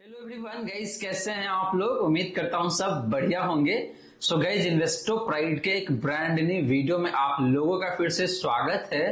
Hello everyone guys, कैसे हैं आप लोग। उम्मीद करता हूं सब बढ़िया होंगे। सो गाइस, इन्वेस्टो प्राइड के एक ब्रांड न्यू वीडियो में आप लोगों का फिर से स्वागत है।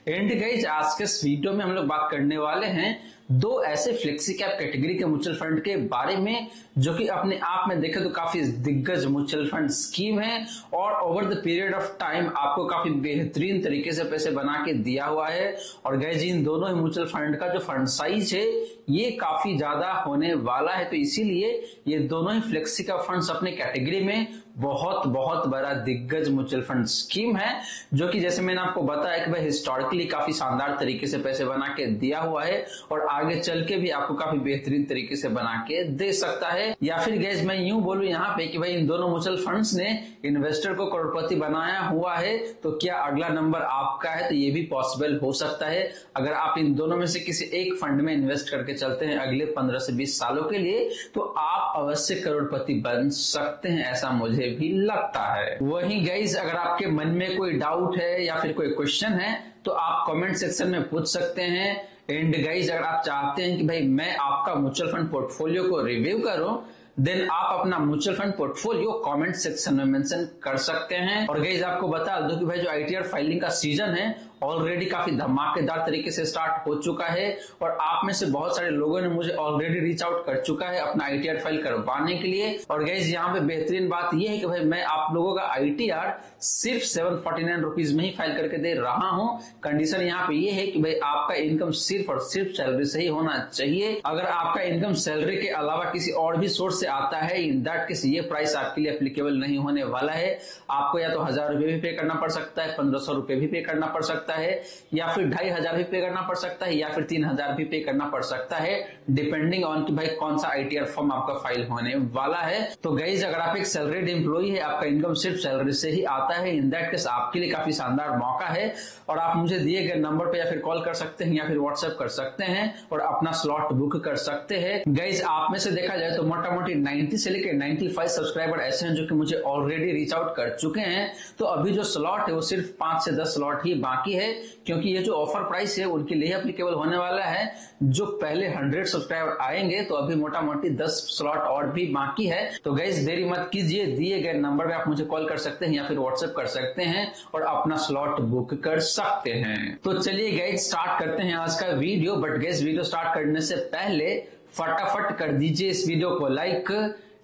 एंड गाइस, आज के इस वीडियो में हम लोग बात करने वाले हैं दो ऐसे फ्लेक्सी कैप कैटेगरी के म्यूचुअल फंड के बारे में जो कि अपने आप में देखें तो काफी दिग्गज म्यूचुअल फंड स्कीम है और over the period of time आपको काफी बेहतरीन तरीके से पैसे बना के दिया हुआ है। और गाइस, इन दोनों ही म्यूचुअल फंड का जो फंड साइज है ये काफी ज्यादा होने वाला है, तो इसीलिए ये दोनों ही फ्लेक्सी कैप फंड्स अपने कैटेगरी में बहुत बहुत बड़ा दिग्गज म्यूचुअल फंड स्कीम है जो कि जैसे मैंने आपको बताया कि भाई हिस्टोरिकली काफी शानदार तरीके से पैसे बना के दिया हुआ है और आगे चल के भी आपको काफी बेहतरीन तरीके से बना के दे सकता है। या फिर गैस मैं यूं बोलूं यहाँ पे कि भाई इन दोनों म्यूचुअल फंड्स ने इन्वेस्टर को करोड़पति बनाया हुआ है, तो क्या अगला नंबर आपका है? तो ये भी पॉसिबल हो सकता है अगर आप इन दोनों में से किसी एक फंड में इन्वेस्ट करके चलते हैं अगले 15 से 20 सालों के लिए, तो आप अवश्य करोड़पति बन सकते हैं, ऐसा मुझे भी लगता है। वहीं गाइस, अगर आपके मन में कोई डाउट है या फिर कोई क्वेश्चन है तो आप कमेंट सेक्शन में पूछ सकते हैं। एंड गाइस, अगर आप चाहते हैं कि भाई मैं आपका म्यूचुअल फंड पोर्टफोलियो को रिव्यू करूं, देन आप अपना mutual fund portfolio comment section में मेंशन कर सकते हैं। और गाइस, आपको बता दूं कि भाई जो आईटीआर फाइलिंग का सीजन है ऑलरेडी काफी धमाकेदार तरीके से स्टार्ट हो चुका है और आप में से बहुत सारे लोगों ने मुझे ऑलरेडी रीच आउट कर चुका है अपना आईटीआर फाइल करवाने के लिए। और गाइस, यहाँ पे बेहतरीन बात यह है कि भाई मैं आप लोगों का आईटीआर सिर्फ 749 रुपीज में ही फाइल करके दे रहा हूं। कंडीशन यहाँ पे ये है कि भाई आपका इनकम सिर्फ और सिर्फ सैलरी से ही होना चाहिए। अगर आपका इनकम सैलरी के अलावा किसी और भी सोर्स से आता है, इन दैट केस ये प्राइस आपके लिए एप्लीकेबल नहीं होने वाला है। आपको या तो 1000 रुपए भी पे करना पड़ सकता है, 1500 रुपए भी पे करना पड़ सकता है, या फिर 2500 भी पे करना पड़ सकता है, या फिर 3000 भी पे करना पड़ सकता है, डिपेंडिंग ऑन कि भाई कौन सा आईटीआर फॉर्म आपका फाइल होने वाला है। तो गाइस, अगर आप एक सैलरीड एम्प्लॉई है, आपका इनकम सिर्फ सैलरी से ही आता है, इन दैट केस आपके लिए काफी शानदार मौका है और आप मुझे दिए गए नंबर पे या फिर कॉल कर सकते हैं या फिर व्हाट्सएप कर सकते हैं और अपना स्लॉट बुक कर सकते हैं। गाइस, आप में से देखा जाए तो मोटा मोटी 90 से लेकर 95 सब्सक्राइबर ऐसे हैं जो कि मुझे ऑलरेडी रीच आउट कर चुके हैं। तो अभी जो स्लॉट है वो सिर्फ 5 से 10 स्लॉट ही बाकी है, क्योंकि ये जो ऑफर प्राइस है उनके लिए एप्लीकेबल होने वाला है। जो पहले 100 सब्सक्राइबर आएंगे तो अभी मोटा मोटी 10 स्लॉट और भी बाकी है। तो गाइस, देरी मत कीजिए, दिए गए नंबर पे आप मुझे कॉल कर सकते हैं या फिर व्हाट्सएप कर सकते हैं और अपना स्लॉट बुक कर सकते हैं। तो चलिए गाइस, स्टार्ट करते हैं आज का video. But guys, video start करने से पहले फटाफट कर दीजिए इस वीडियो को लाइक।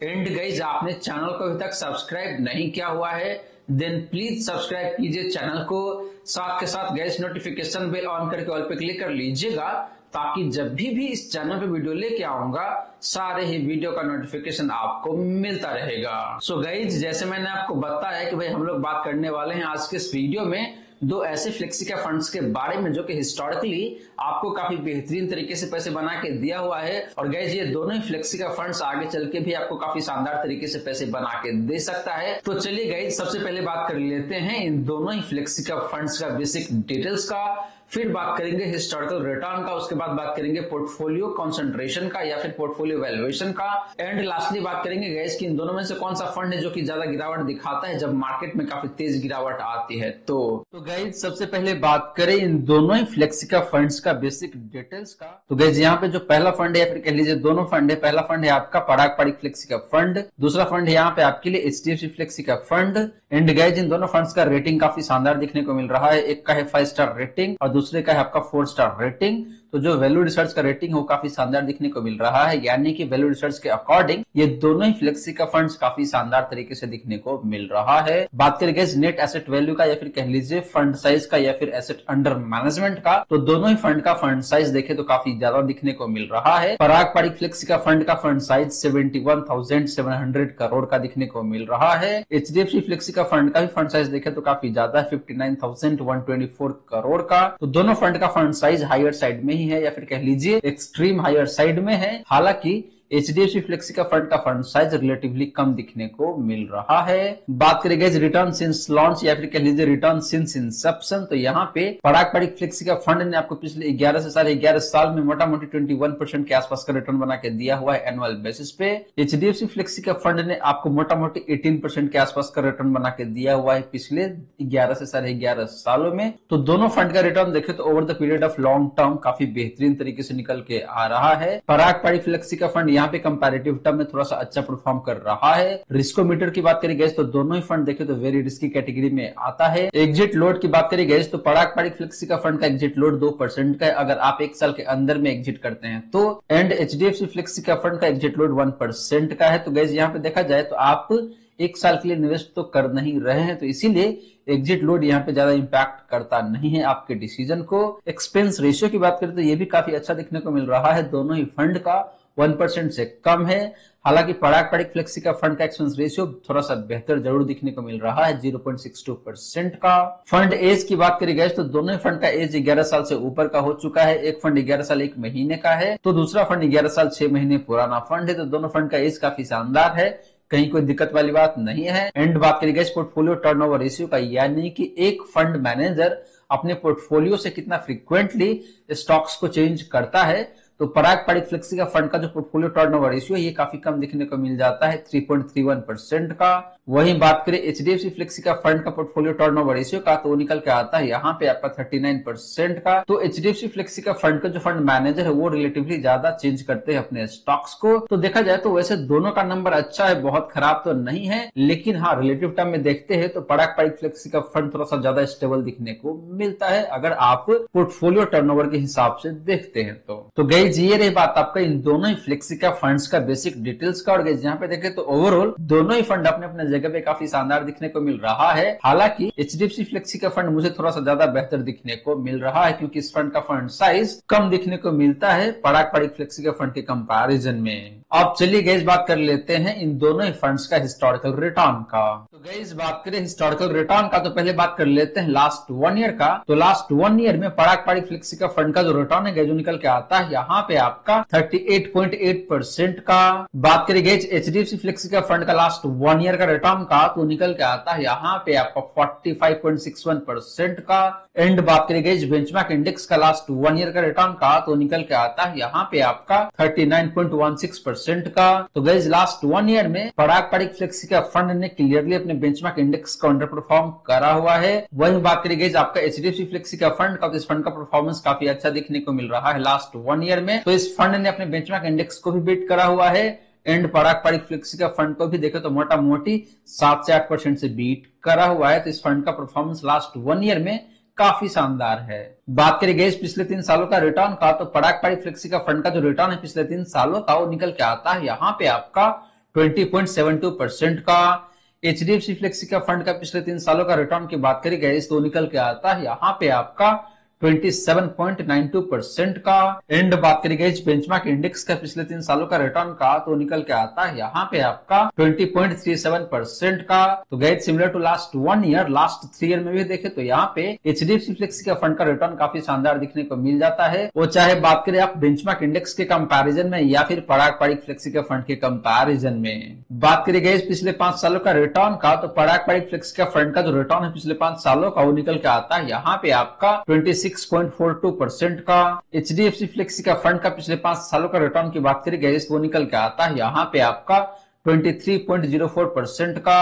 एंड गाइस, आपने चैनल को अभी तक सब्सक्राइब नहीं किया हुआ है देन प्लीज सब्सक्राइब कीजिए चैनल को। साथ के साथ गाइस, नोटिफिकेशन बेल ऑन करके ऑल पे क्लिक कर लीजिएगा ताकि जब भी इस चैनल पे वीडियो लेके आऊंगा सारे ही वीडियो का नोटिफिकेशन आपको मिलता रहेगा। सो गाइस, जैसे मैंने आपको बताया कि भाई हम लोग बात करने वाले हैं आज के इस वीडियो में दो ऐसे फ्लेक्सी कैप फंड्स के बारे में जो कि हिस्टोरिकली आपको काफी बेहतरीन तरीके से पैसे बना के दिया हुआ है। और गाइस, ये दोनों ही फ्लेक्सी कैप फंड्स आगे चल के भी आपको काफी शानदार तरीके से पैसे बना के दे सकता है। तो चलिए गाइस, सबसे पहले बात कर लेते हैं इन दोनों ही फ्लेक्सी कैप फंड्स का बेसिक डिटेल्स का, फिर बात करेंगे हिस्टोरिकल रिटर्न का, उसके बाद बात करेंगे पोर्टफोलियो कॉन्सेंट्रेशन का या फिर पोर्टफोलियो वैल्यूएशन का, एंड लास्टली बात करेंगे गाइस कि इन दोनों में से कौन सा फंड है जो कि ज्यादा गिरावट दिखाता है जब मार्केट में काफी तेज गिरावट आती है। तो गाइस, सबसे पहले बात करें इन दोनों ही फ्लेक्सी कैप फंड्स का बेसिक डिटेल्स का। तो गाइस, यहाँ पे जो पहला फंड है या फिर कह लीजिए दोनों फंड है, पहला फंड है आपका Parag Parikh flexi cap fund, दूसरा फंड है यहाँ पे आपके लिए HDFC flexi cap fund. And guys, इन दोनों फंड्स का रेटिंग काफी शानदार दिखने को मिल रहा है। एक का है 5 स्टार रेटिंग और दूसरे का है आपका 4 स्टार रेटिंग। तो जो वैल्यू रिसर्च का रेटिंग है वो काफी शानदार दिखने को मिल रहा है, यानी कि वैल्यू रिसर्च के अकॉर्डिंग ये दोनों ही फ्लेक्सी का फंड्स काफी शानदार तरीके से दिखने को मिल रहा है। बात करें गाइस नेट एसेट वैल्यू का या फिर कह लीजिए फंड साइज का या फिर एसेट अंडर मैनेजमेंट का, तो दोनों ही फंड का फंड साइज देखे तो काफी ज्यादा दिखने को मिल रहा है। पराग Parikh flexi cap fund size 71,700 crore का दिखने को मिल रहा है। एचडीएफसी फ्लेक्सी का फंड का भी फंड साइज देखे तो काफी ज्यादा है, 59,124 करोड़ का। तो दोनों फंड का फंड साइज हायर साइड में ही है या फिर कह लीजिए एक्सट्रीम हायर साइड में है। हालांकि HDFC flexi cap fund size relatively कम दिखने को मिल रहा है। बात करेंगे रिटर्न सिंस लॉन्च या फिर कह लीजिए रिटर्न सिंस इंसेप्शन, तो यहाँ पे पराग पारिक फ्लेक्सी का फंड ने आपको पिछले 11 से 11.5 साल में मोटा मोटी 21% के आसपास का रिटर्न बना के दिया हुआ है एनुअल बेसिस पे। एचडीएफसी फ्लेक्सी का फंड ने आपको मोटा मोटी 18% के आसपास का रिटर्न बना के दिया हुआ है पिछले 11 से 11.5 सालों में। तो दोनों फंड का रिटर्न देखे तो over the period of long term काफी बेहतरीन तरीके से निकल के आ रहा है। पराग पारिक फ्लेक्सी का फंड यहाँ पे कंपैरेटिव टर्म में थोड़ा सा अच्छा परफॉर्म कर रहा है। रिस्कोमीटर की बात करें तो दोनों ही फंड देखे तो वेरी रिस्की कैटेगरी में आता है। एग्जिट लोड की बात करें तो Parag Parikh flexi cap fund का एग्जिट लोड 2% का है अगर आप 1 साल के अंदर में एग्जिट करते हैं तो। And HDFC flexi cap fund का एग्जिट लोड 1% का है। तो गाइस यहाँ पे देखा जाए तो आप 1 साल के लिए इन्वेस्ट तो कर नहीं रहे हैं, तो इसीलिए एग्जिट लोड यहाँ पे ज्यादा इंपैक्ट करता नहीं है आपके डिसीजन को। एक्सपेंस रेशियो की बात करें तो ये भी काफी अच्छा देखने को मिल रहा है, दोनों ही फंड का 1% से कम है। हालांकि पराग पारिक फ्लेक्सी का फंड का एक्सपेंस रेशियो थोड़ा सा बेहतर जरूर दिखने को मिल रहा है, 0.62% का। फंड एज की बात करी गई तो दोनों ही फंड का एज 11 साल से ऊपर का हो चुका है। एक फंड 11 साल 1 महीने का है तो दूसरा फंड 11 साल 6 महीने पुराना फंड है। तो दोनों फंड का एज काफी शानदार है, कहीं कोई दिक्कत वाली बात नहीं है। एंड बात करी गई पोर्टफोलियो टर्नओवर रेशियो का, यानी कि एक फंड मैनेजर अपने पोर्टफोलियो से कितना फ्रीक्वेंटली स्टॉक्स को चेंज करता है, तो Parag Parikh flexi cap fund का जो पोर्टफोलियो टर्नओवर रेशियो है ये काफी कम दिखने को मिल जाता है, 3.31% का। वहीं बात करें एचडीएफसी फ्लेक्सी का फंड का पोर्टफोलियो टर्नओवर रेशियो का, तो निकल के आता है यहाँ पे आपका 39% का। तो एचडीएफसी फ्लेक्सी का फंड का जो फंड मैनेजर है वो रिलेटिवली ज्यादा चेंज करते हैं अपने स्टॉक्स को। तो देखा जाए तो वैसे दोनों का नंबर अच्छा है, बहुत खराब तो नहीं है, लेकिन हाँ रिलेटिव टर्म में देखते हैं तो Parag Parikh flexi cap fund थोड़ा सा ज्यादा स्टेबल दिखने को मिलता है अगर आप पोर्टफोलियो टर्नओवर के हिसाब से देखते हैं तो गई ये रही बात आपका इन दोनों ही फ्लेक्सी का फंड्स का बेसिक डिटेल्स का। और यहाँ पे देखें तो ओवरऑल दोनों ही फंड अपने अपने जगह पे काफी शानदार दिखने को मिल रहा है। हालांकि एचडीएफसी फ्लेक्सी का फंड मुझे थोड़ा सा ज्यादा बेहतर दिखने को मिल रहा है, क्योंकि इस फंड का फंड साइज कम दिखने को मिलता है पराग पारिक फ्लेक्सी का फंड के कंपैरिजन में। अब चलिए गाइस बात कर लेते हैं इन दोनों ही फंड्स का हिस्टोरिकल रिटर्न का। तो गाइस बात करें हिस्टोरिकल रिटर्न का तो पहले बात कर लेते हैं लास्ट 1 ईयर का। तो लास्ट 1 ईयर में पराग पारिक फ्लेक्सी का फंड का जो रिटर्न है जो निकल के आता है यहाँ पे आपका 38.8% का। बात करें guys HDFC flexi cap fund का लास्ट 1 ईयर का रिटर्न का, तो निकल के आता है यहाँ पे आपका 45.61% का। एंड बात करें गाइस बेंचमार्क इंडेक्स का लास्ट 1 ईयर का रिटर्न का, तो निकल के आता है यहाँ पे आपका 39.16% का। तो गाइस लास्ट 1 ईयर में पराग पारिक फ्लेक्सी का फंड ने क्लियरली अपने बेंचमार्क इंडेक्स को अंडर परफॉर्म करा हुआ है। वही बात करें गाइस आपका एचडीएफसी फ्लेक्सी का फंड का, तो इस फंड का परफॉर्मेंस काफी अच्छा देखने को मिल रहा है लास्ट 1 ईयर में। तो इस फंड ने अपने बेंचमार्क इंडेक्स को भी बीट करा हुआ है। And Parag Parikh flexi cap fund को भी देखे तो मोटा मोटी 7 से 8% से बीट करा हुआ है। तो इस फंड का परफॉर्मेंस लास्ट 1 ईयर में काफी शानदार है। बात करें गई पिछले 3 सालों का रिटर्न का, तो Parag Parikh flexi cap fund का जो रिटर्न है पिछले 3 सालों का वो निकल के आता है यहाँ पे आपका 20.72% का। एचडीएफसी फ्लेक्सी का फंड का पिछले 3 सालों का रिटर्न की बात करी गई तो निकल के आता है यहाँ पे आपका 27.92% का। एंड बात करी गई बेंचमार्क इंडेक्स का पिछले 3 सालों का रिटर्न का, तो निकल के आता है यहाँ पे आपका 20.37% का। तो guys similar to last 1 year, last 3 year में भी देखे तो यहाँ पे एचडीएफसी फ्लेक्सी का फंड का रिटर्न काफी शानदार दिखने को मिल जाता है। वो चाहे बात करें आप बेंचमार्क इंडेक्स के कंपैरिजन में या फिर पराग पारिक फ्लेक्सी के फंड के कंपैरिजन में। बात करी गई पिछले 5 सालों का रिटर्न का, तो Parag Parikh flexi cap fund का जो रिटर्न है पिछले 5 सालों का वो निकल के आता है यहाँ पे आपका 26.42% का। एचडीएफसी फ्लेक्सी का फंड का पिछले 5 सालों का रिटर्न की बात करी गई वो निकल के आता है यहाँ पे आपका 23.04% का।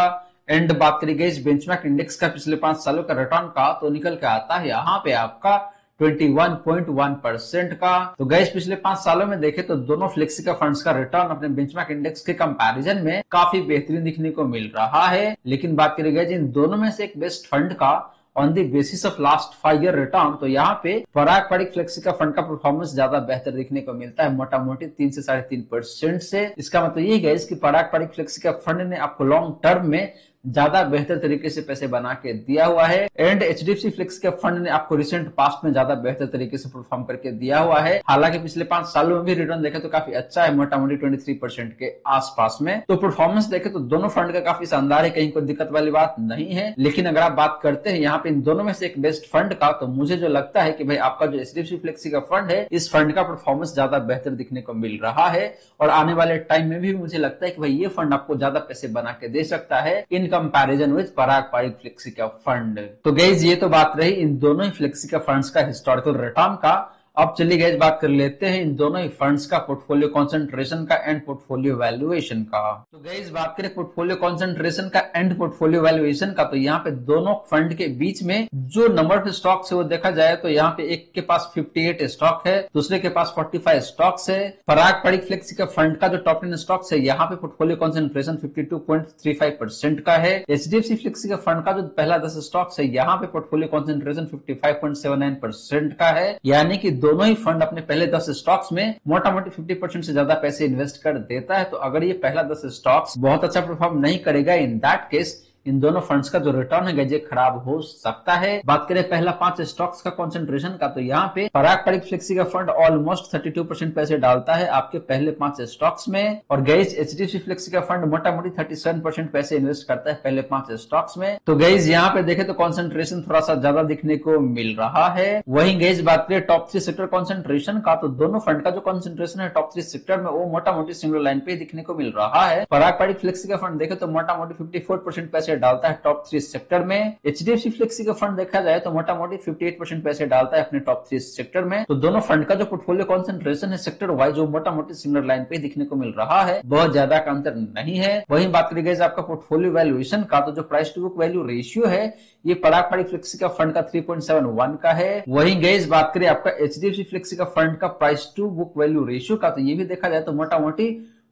एंड बात करी गई बेंचमार्क इंडेक्स का पिछले 5 सालों का रिटर्न का, तो निकल के आता है यहाँ पे आपका 21.1% का। तो गैस पिछले 5 सालों में देखे तो दोनों फ्लेक्सी का फंड्स का रिटर्न अपने बेंचमार्क इंडेक्स के कंपैरिजन में काफी बेहतरीन दिखने को मिल रहा है। लेकिन बात करी गई इन दोनों में से एक बेस्ट फंड का on the basis of last 5 year return, तो यहाँ पे पराग पारिक फ्लेक्सी का फंड का परफॉर्मेंस ज्यादा बेहतर दिखने को मिलता है, मोटा मोटी 3 से 3.5% से। इसका मतलब ये है कि पराग पारिक फ्लेक्सी का फंड ने आपको लॉन्ग टर्म में ज्यादा बेहतर तरीके से पैसे बना के दिया हुआ है। एंड एचडीएफसी फ्लेक्सी के फंड ने आपको रिसेंट पास्ट में ज्यादा बेहतर तरीके से परफॉर्म करके दिया हुआ है। हालांकि पिछले 5 सालों में भी रिटर्न देखे तो काफी अच्छा है, मोटा मोटी 23% के आसपास में। तो परफॉर्मेंस देखे तो दोनों फंड का काफी शानदार है, कहीं कोई दिक्कत वाली बात नहीं है। लेकिन अगर आप बात करते हैं यहाँ पे इन दोनों में से एक बेस्ट फंड का, तो मुझे जो लगता है कि भाई आपका जो एचडीएफसी फ्लेक्सी का फंड है इस फंड का परफॉर्मेंस ज्यादा बेहतर दिखने को मिल रहा है। और आने वाले टाइम में भी मुझे लगता है कि भाई ये फंड आपको ज्यादा पैसे बना के दे सकता है in comparison with Parag Parikh flexi cap fund. तो गाइस ये तो बात रही इन दोनों ही फ्लेक्सी का फंड्स का हिस्टोरिकल रिटर्न का। अब चलिए गाइस बात कर लेते हैं इन दोनों ही फंड्स का पोर्टफोलियो कंसंट्रेशन का एंड पोर्टफोलियो वैल्यूएशन का। तो गाइस बात करें पोर्टफोलियो कंसंट्रेशन का एंड पोर्टफोलियो वैल्यूएशन का, तो यहाँ पे दोनों फंड के बीच में जो नंबर ऑफ स्टॉक्स है वो देखा जाए तो यहाँ पे एक के पास 58 स्टॉक है, दूसरे के पास 45 स्टॉक्स है। पराग पारिक फ्लेक्सी का फंड का जो टॉप 10 स्टॉक्स है यहाँ पे पोर्टफोलियो कंसंट्रेशन 52.35% का है। एचडीएफसी फ्लेक्सी का फंड का जो पहला 10 स्टॉक्स है यहाँ पे पोर्टफोलियो कंसंट्रेशन 55.79% का है, यानी कि दोनों ही फंड अपने पहले 10 स्टॉक्स में मोटा मोटी 50% से ज्यादा पैसे इन्वेस्ट कर देता है। तो अगर ये पहला 10 स्टॉक्स बहुत अच्छा परफॉर्म नहीं करेगा, इन दैट केस इन दोनों फंड्स का जो रिटर्न है ये खराब हो सकता है। बात करें पहला 5 स्टॉक्स का कंसंट्रेशन का, तो यहाँ पे पराग Parikh flexi cap fund almost 32% पैसे डालता है आपके पहले 5 स्टॉक्स में, और guys HDFC flexi cap fund मोटा मोटी 37% पैसे इन्वेस्ट करता है पहले 5 स्टॉक्स में। तो गाइस यहाँ पे देखे तो कंसंट्रेशन थोड़ा सा ज्यादा दिखने को मिल रहा है। वहीं गाइस बात करें टॉप 3 सेक्टर कंसंट्रेशन का, तो दोनों फंड का जो कंसंट्रेशन है टॉप 3 सेक्टर में वो मोटा मोटी सिंगल लाइन पे दिखने को मिल रहा है। पराग पारिक फ्लेक्सी का फंड देखे तो मोटा मोटी 54% पैसे डालता है टॉप 3 सेक्टर में। एचडीएफसी फ्लेक्सी का फंड देखा जाए तो मोटा मोटी 58% पैसे डालता है अपने टॉप 3 सेक्टर में। तो दोनों फंड का जो पोर्टफोलियो कंसंट्रेशन है सेक्टर वाइज वो मोटा मोटी सिंगल लाइन पे दिखने को मिल रहा है, बहुत ज्यादा का अंतर नहीं है। वहीं बात करी गई आपका पोर्टफोलियो वैल्यूएशन का, तो जो price to book value ratio है ये Parag Parikh flexi cap fund का 3.71 का है। वहीं गाइस बात करें आपका एचडीएफसी फ्लेक्सी का फंड का price to book value ratio का, तो ये भी देखा जाए तो मोटा मोटी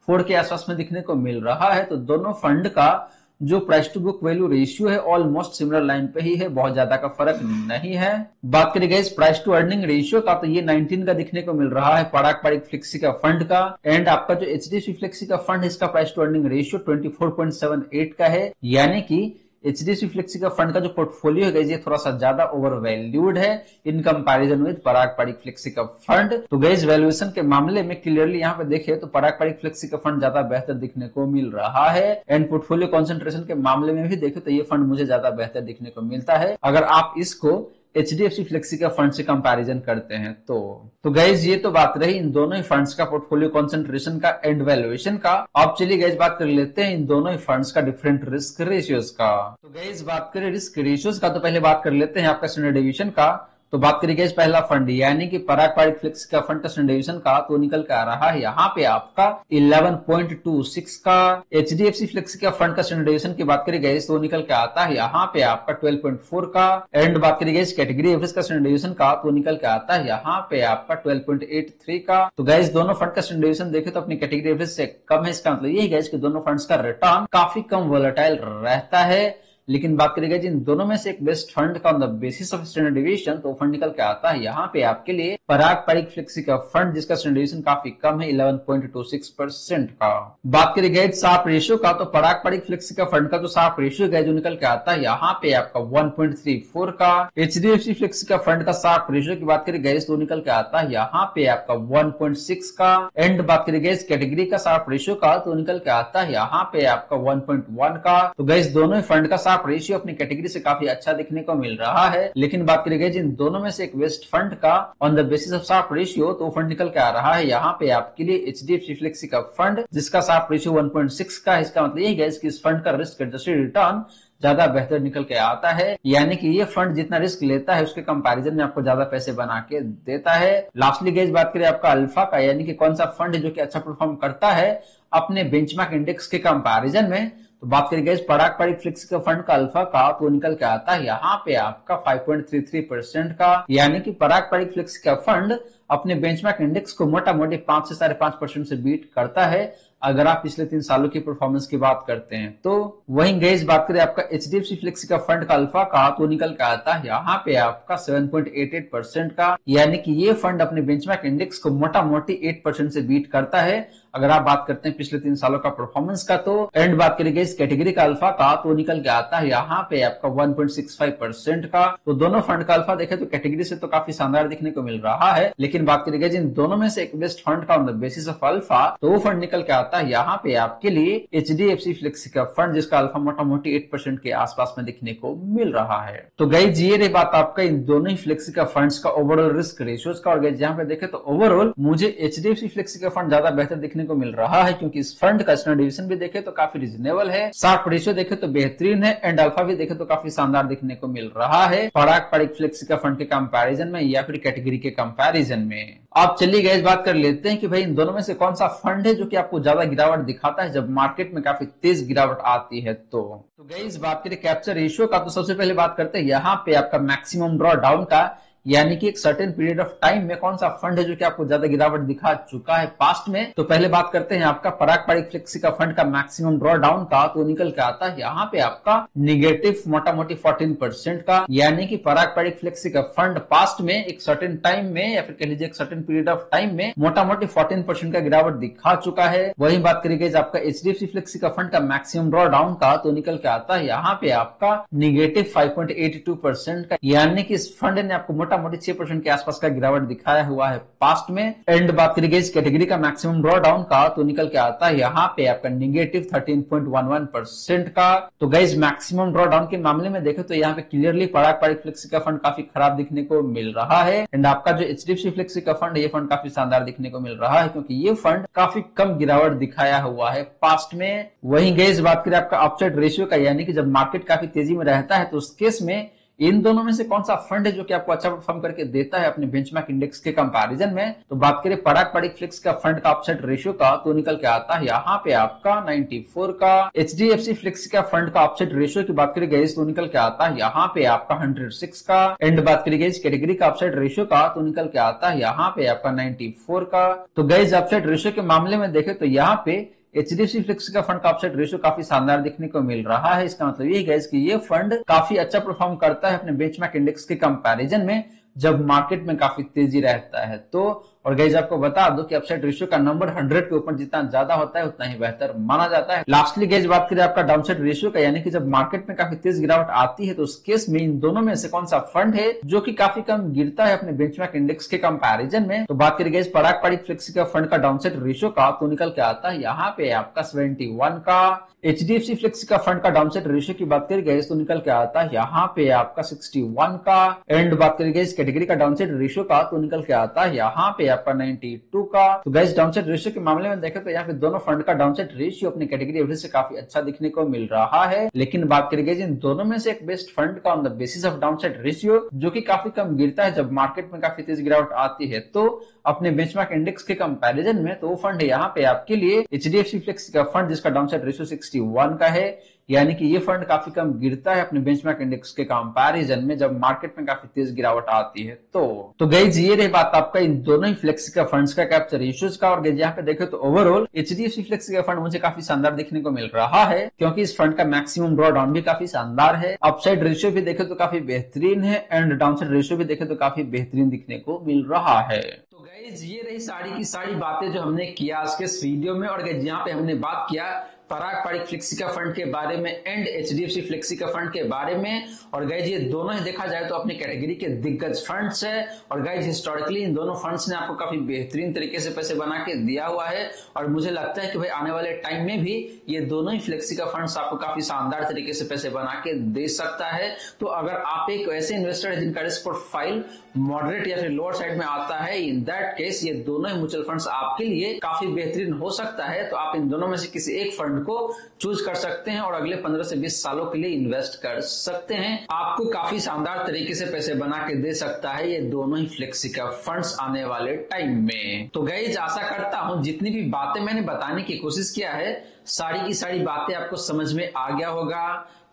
4 के आसपास में दिखने को मिल रहा है। तो दोनों फंड का जो price to book value ratio है ऑलमोस्ट सिमिलर लाइन पे ही है, बहुत ज्यादा का फर्क नहीं है। बात करें guys price to earning ratio का, तो ये 19 का दिखने को मिल रहा है पराग पारिक फ्लेक्सी का फंड का, एंड आपका जो एचडीएफसी फ्लेक्सी का फंड है इसका प्राइस टू अर्निंग रेशियो 24.78 का है, यानी कि एचडीएफसी फ्लेक्सी का फंड का जो पोर्टफोलियो है ये थोड़ा सा ज्यादा ओवर वैल्यूड है in comparison with Parag Parikh flexi cap fund. तो गाइस वैल्यूएशन के मामले में क्लियरली यहाँ पे देखें तो Parag Parikh flexi cap fund ज्यादा बेहतर दिखने को मिल रहा है, एंड पोर्टफोलियो कंसंट्रेशन के मामले में भी देखें तो ये फंड मुझे ज्यादा बेहतर दिखने को मिलता है अगर आप इसको एचडीएफसी फ्लेक्सी का फंड से कंपैरिजन करते हैं तो गाइज ये तो बात रही इन दोनों ही फंड्स का पोर्टफोलियो कंसंट्रेशन का एंड वैल्यूएशन का। अब चलिए गाइज बात कर लेते हैं इन दोनों ही फंड्स का डिफरेंट रिस्क रेशियोज का। तो गाइज बात करें रिस्क रेशियोज का, तो पहले बात कर लेते हैं आपका स्टैंडर्ड डेविएशन का। तो बात करिए पहला फंड यानी कि पराग पारिक फ्लेक्सी का फंड का स्टैंडर्ड डेविएशन का, तो निकल के आ रहा है यहाँ पे आपका 11.26 का। एचडीएफसी फ्लेक्सी का फंड का स्टैंडर्ड डेविएशन की बात करिए तो निकल के आता है यहाँ पे आपका 12.4 का। एंड बात करिए कैटेगरी एवरेज का स्टैंडर्ड डेविएशन का, तो निकल के आता है यहाँ पे आपका 12.83 का। तो गाइस दोनों फंड का स्टैंडर्ड डेविएशन देखे तो अपनी कैटेगरी एवरेज से कम है, इसका मतलब यही गाइस कि दोनों फंड्स का रिटर्न काफी कम वोलेटाइल रहता है। लेकिन बात करेगा जिन दोनों में से एक बेस्ट फंड का on the basis of standard deviation, तो फंड निकल के आता है यहाँ पे आपके लिए पराग पारिक फ्लेक्सी का फंड जिसका स्टैंडर्ड डेविएशन काफी कम है 11.26% का। बात करेगा शार्प रेशियो का, तो Parag Parikh flexi cap fund का जो शार्प रेशियो है जो निकल के आता है यहाँ पे आपका 1.34 का। एचडीएफसी फ्लेक्सी का फंड का शार्प रेशियो की बात करें तो निकल के आता है यहाँ पे आपका 1.6 का। एंड बात करें कैटेगरी का शार्प रेशियो का, तो निकल के आता है यहाँ पे आपका 1.1 का। तो गैस दोनों ही फंड का शार्प रेशियो अपनी कैटेगरी से काफी अच्छा दिखने को मिल रहा है। लेकिन बात करें जिन दोनों में से एक बेस्ट फंड का on the basis of Sharpe ratio, तो फंड निकल के आ रहा है यहाँ पे आपके लिए एचडीएफसी फ्लेक्सी का फंड जिसका शार्प रेशियो 1.6 का। इसका मतलब यही गैस कि इस फंड का रिस्क एडजस्टेड रिटर्न ज्यादा बेहतर निकल के आता है, यानी कि ये फंड जितना रिस्क लेता है उसके कंपैरिजन में आपको ज्यादा पैसे बना के देता है। लास्टली गाइस बात करें आपका अल्फा का, यानी कि कौन सा फंड है जो कि अच्छा परफॉर्म करता है अपने बेंचमार्क इंडेक्स के कंपैरिजन में, तो बात करें गाइस पराग पारिक फ्लेक्सी का फंड का अल्फा का, तो निकल के आता है यहाँ पे आपका 5.33% का। यानी कि पराग पारिक फ्लेक्सी का फंड अपने बेंचमार्क इंडेक्स को मोटा मोटी 5 से 5.5% से बीट करता है अगर आप पिछले 3 सालों की परफॉर्मेंस की बात करते हैं। तो वहीं गाइस बात करें आपका एचडीएफसी फ्लेक्सी का फंड का अल्फा का, तो निकल के आता है यहाँ पे आपका 7.88% का। यानी कि ये फंड अपने बेंचमार्क इंडेक्स को मोटा मोटी 8% से बीट करता है अगर आप बात करते हैं पिछले 3 सालों का परफॉर्मेंस का। तो एंड बात करेंगे इस कैटेगरी का अल्फा का, तो निकल के आता है यहाँ पे आपका 1.65% का। तो दोनों फंड का अल्फा देखे तो कैटेगरी से तो काफी शानदार दिखने को मिल रहा है। लेकिन बात करेंगे जिन दोनों में से एक बेस्ट फंड का on the basis of alpha, तो वो फंड निकल के आता है यहाँ पे आपके लिए एचडीएफसी फ्लेक्सी का फंड जिसका अल्फा मोटा मोटी 8% के आसपास में दिखने को मिल रहा है। तो गाइस ये रही बात आपका इन दोनों ही फ्लेक्सी का फंड्स का ओवरऑल रिस्क रेशियोज का। और गाइस यहाँ पे देखे तो ओवरऑल मुझे एचडीएफसी फ्लेक्सी का फंड ज्यादा बेहतर दिखने देखने को मिल रहा है, क्योंकि इस फंड का स्टैंडर्ड डिविएशन भी देखे तो काफी रीजनेबल है, शार्प रेशियो देखे तो बेहतरीन है, एंड अल्फा भी देखे तो काफी शानदार देखने को मिल रहा है पराग पारिक फ्लेक्सी का फंड के कंपैरिजन में या फिर कैटेगरी के कंपैरिजन में। आप चलिए गाइस बात कर लेते हैं कि भाई इन दोनों में से कौन सा फंड है जो कि आपको ज्यादा गिरावट दिखाता है जब मार्केट में काफी तेज गिरावट आती है। तो गाइस बात करें कैप्चर रेशियो का, तो सबसे पहले बात करते हैं यहाँ पे आपका मैक्सिमम ड्रॉ डाउन का, यानी कि एक सर्टेन पीरियड ऑफ टाइम में कौन सा फंड है जो कि आपको ज्यादा गिरावट दिखा चुका है पास्ट में। तो पहले बात करते हैं आपका Parag Parikh flexi cap fund का मैक्सिमम ड्रॉ डाउन का, तो निकल के आता है यहाँ पे आपका निगेटिव मोटा मोटी 14% का, यानी कि पराग Parikh flexi cap fund past में एक सर्टेन टाइम में या फिर कह लीजिए एक सर्टेन पीरियड ऑफ टाइम में मोटा मोटी 14% का गिरावट दिखा चुका है। वही बात करिए आपका एचडीएफसी फ्लेक्सी का फंड का मैक्सिमम ड्रॉ डाउन का, तो निकल के आता है यहाँ पे आपका निगेटिव 5.82% का, यानी कि इस फंड ने आपको मोटा मोटी 6% के आसपास का गिरावट दिखाया हुआ है पास्ट में। एंड बात करिए इस कैटेगरी का मैक्सिमम ड्रॉ डाउन का, तो निकल के आता है यहाँ पे आपका निगेटिव 13.11% का। तो गाइस मैक्सिमम ड्रॉ डाउन के मामले में देखें तो यहाँ पे क्लियरली पराग पारिक फ्लेक्सी का फंड काफी खराब दिखने को मिल रहा है, एंड आपका जो एचडीएफसी फ्लेक्सी का फंड ये फंड काफी शानदार दिखने को मिल रहा है, क्योंकि ये फंड काफी कम गिरावट दिखाया हुआ है पास्ट में। वही गाइस बात करें आपका अपसाइड रेशियो का, यानी कि जब मार्केट काफी तेजी में रहता है तो उस केस में इन दोनों में से कौन सा फंड है जो कि आपको अच्छा परफॉर्म करके देता है अपने बेंचमार्क इंडेक्स के कंपैरिजन में। तो बात करें पराग पारिक फ्लेक्स का फंड का अपसाइड रेशियो का, तो निकल के आता है यहाँ पे आपका 94 का। एचडीएफसी फ्लेक्स का फंड का अपसाइड रेशियो की बात करें गाइस, तो निकल के आता है यहाँ पे आपका 106 का। एंड बात करें गाइस कैटेगरी का अपसाइड रेशियो का, तो निकल के आता है यहाँ पे आपका 94 का। तो गाइस अपसाइड रेशियो के मामले में देखें तो यहाँ पे एचडीएफसी फ्लेक्सी का फंड का अपसाइड रेशियो काफी शानदार देखने को मिल रहा है। इसका मतलब ये है कि ये फंड काफी अच्छा परफॉर्म करता है अपने बेंचमार्क इंडेक्स के कंपैरिजन में जब मार्केट में काफी तेजी रहता है। तो और गाइस आपको बता दो कि अपसाइड रेशियो का नंबर 100 के ऊपर जितना ज्यादा होता है उतना ही बेहतर माना जाता है। लास्टली गाइस बात करें आपका डाउनसाइड रेशियो का, यानी कि जब मार्केट में काफी तेज गिरावट आती है तो उस केस में इन दोनों में से कौन सा फंड है जो कि काफी कम गिरता है अपने बेंचमार्क इंडेक्स के कंपैरिजन में। तो बात करें गाइस पराग पारिक फ्लेक्सी का फंड का डाउनसाइड रेशियो का, तो निकल के आता है यहाँ पे आपका 71 का। एचडीएफसी फ्लेक्सी का फंड का डाउनसाइड रेशियो की बात करें गाइस, तो निकल के आता है यहाँ पे आपका 61 का। एंड बात करें गाइस कैटेगरी का डाउनसाइड रेशियो का, तो निकल के आता है यहाँ पे आपका 92 का। तो गाइस डाउनसाइड रेशियो के मामले में देखें तो यहाँ पे दोनों फंड का डाउनसाइड रेशियो अपनी कैटेगरी एवरेज से काफी अच्छा दिखने को मिल रहा है, लेकिन बात करें गाइस इन दोनों में से एक बेस्ट फंड का on the basis of downside ratio जो कि काफी कम गिरता है जब मार्केट में काफी तेज गिरावट आती है तो अपने बेंचमार्क इंडेक्स के कंपैरिजन में, तो वो फंड है यहाँ पे आपके लिए एचडीएफसी फ्लेक्सी का फंड जिसका डाउनसाइड रेशियो 61 का है, यानी कि ये फंड काफी कम गिरता है अपने बेंचमार्क इंडेक्स के कंपैरिजन में जब मार्केट में काफी तेज गिरावट आती है। तो गाइस ये रही बात आपका इन दोनों ही फ्लेक्सी का फंड्स का कैप्चर रेशियोज का। और गाइस यहाँ पे देखें तो overall HDFC flexi cap fund मुझे काफी शानदार देखने को मिल रहा है, क्योंकि इस फंड का मैक्सिमम ड्रॉ डाउन भी काफी शानदार है, अपसाइड रेशियो भी देखे तो काफी बेहतरीन है, एंड डाउनसाइड रेशियो भी देखे तो काफी बेहतरीन दिखने को मिल रहा है। तो गाइस ये रही सारी की सारी बातें जो हमने किया आज के इस वीडियो में। और गाइस यहाँ पे हमने बात किया पराग पारिक फ्लेक्सी का फंड के बारे में and HDFC flexi cap fund के बारे में। और गाइज ये दोनों ही देखा जाए तो अपनी कैटेगरी के दिग्गज फंड्स है, और गाइज हिस्टोरिकली इन दोनों फंड्स ने आपको काफी बेहतरीन तरीके से पैसे बना के दिया हुआ है, और मुझे लगता है कि भाई आने वाले टाइम में भी ये दोनों ही फ्लेक्सी का फंड्स आपको काफी शानदार तरीके से पैसे बना के दे सकता है। तो अगर आप एक ऐसे इन्वेस्टर है जिनका रिस्क प्रोफाइल मॉडरेट या फिर लोअर साइड में आता है, इन दैट केस ये दोनों ही म्यूचुअल फंड्स आपके लिए काफी बेहतरीन हो सकता है। तो आप इन दोनों में से किसी एक फंड को चूज कर सकते हैं और अगले 15 से 20 सालों के लिए इन्वेस्ट कर सकते हैं। आपको काफी शानदार तरीके से पैसे बना के दे सकता है ये दोनों ही फ्लेक्सी का फंड्स आने वाले टाइम में। तो गाइज आशा करता हूं जितनी भी बातें मैंने बताने की कोशिश किया है सारी की सारी बातें आपको समझ में आ गया होगा।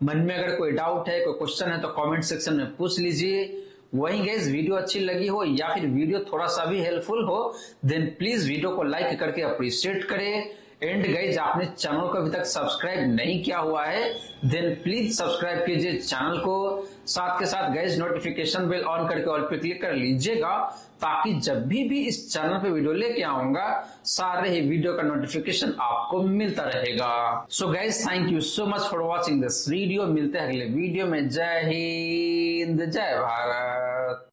मन में अगर कोई डाउट है, कोई क्वेश्चन है तो कमेंट सेक्शन में पूछ लीजिए। वहीं गाइस वीडियो अच्छी लगी हो या फिर वीडियो थोड़ा सा भी हेल्पफुल हो देन प्लीज वीडियो को लाइक करके अप्रिशिएट करें। एंड गाइज आपने चैनल को अभी तक सब्सक्राइब नहीं किया हुआ है देन प्लीज सब्सक्राइब कीजिए चैनल को। साथ के साथ गाइज नोटिफिकेशन बेल ऑन करके ऑल पे क्लिक कर लीजिएगा ताकि जब भी इस चैनल पे वीडियो लेके आऊंगा सारे ही वीडियो का नोटिफिकेशन आपको मिलता रहेगा। So guys thank you so much for watching this video. मिलते हैं अगले वीडियो में। जय हिंद, जय भारत।